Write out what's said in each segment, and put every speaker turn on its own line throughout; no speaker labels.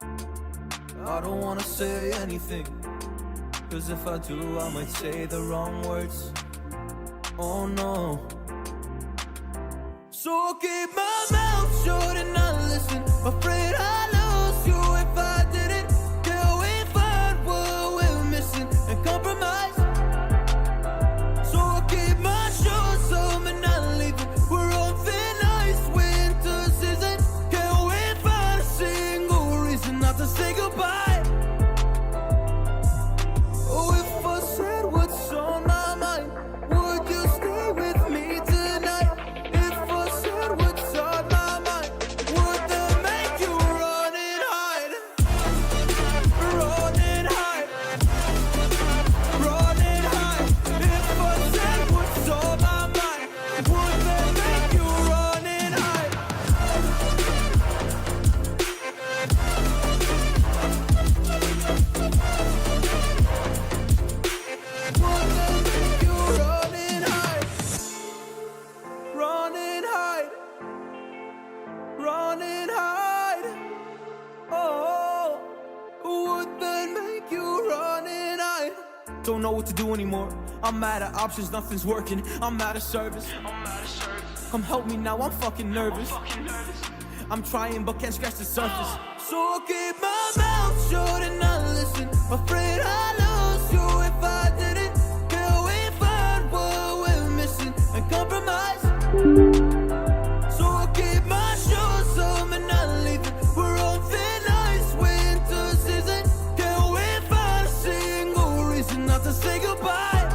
I don't wanna say anything, cause if I do I might say the wrong words. Oh no. So I'll keep my mouth shut and not listen. Afraid I lose you if I didn't. Till we find what we're missing and compromise. So I'll keep my shoes on and not leaving. We're on thin ice, winter season. Can't we find a single reason not to say goodbye? Oh, if I said what's on my mind, would you stay with me tonight? If I said what's on my mind, would that make you run and hide? Run and hide. Run and hide. If I said what's on my mind, would that make you run and hide? Would that make you run and hide? Run and hide. Run and hide. Oh, would that make you run and hide? Don't know what to do anymore. I'm out of options, nothing's working. I'm out of service. Come help me now, I'm fucking nervous. I'm trying but can't scratch the surface. So I'll keep my mouth shut and not listen. Afraid I lose you if I didn't. Till we find what we're missing and compromise. So I'll keep my shoes on and not leaving. We're on thin ice, winter season. Can't we find a single reason not to say goodbye?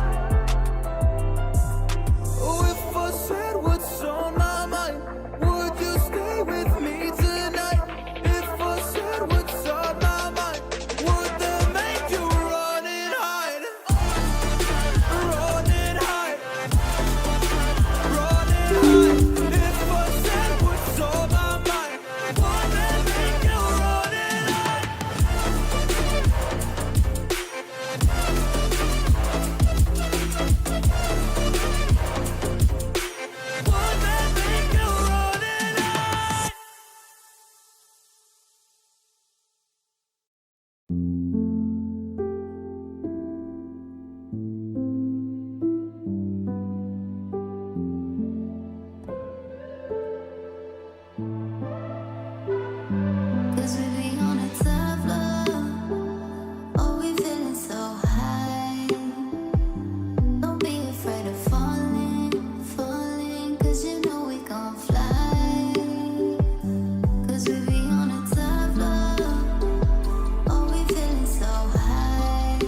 Oh, if I said what's on my mind, would you stay with me tonight? If I said what's on my mind, would that make you run and hide? Run and hide. Run and hide. If I said what's on my mind, would that make you run and hide? Would that make you run and hide?
Cause we be on a tough love. Oh, we feeling so high. Don't be afraid of falling, falling. Cause you know we gon' fly. Cause we be on a tough love. Oh, we feeling so high.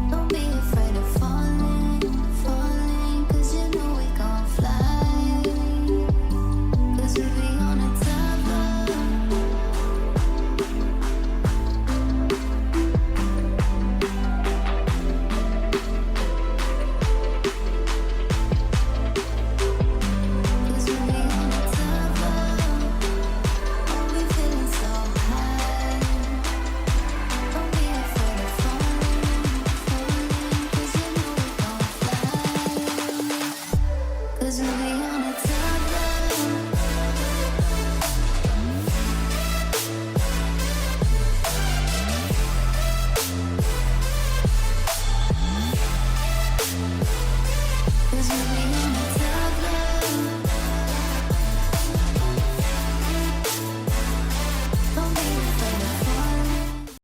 Don't be afraid of falling, falling. Cause you know we gon' fly. Cause we be on a tough love. Cause we be on a tough love. Oh, we feeling so high. Don't be afraid of falling, falling. Cause you know we gon' fly. Cause we be on a tough love. Cause we be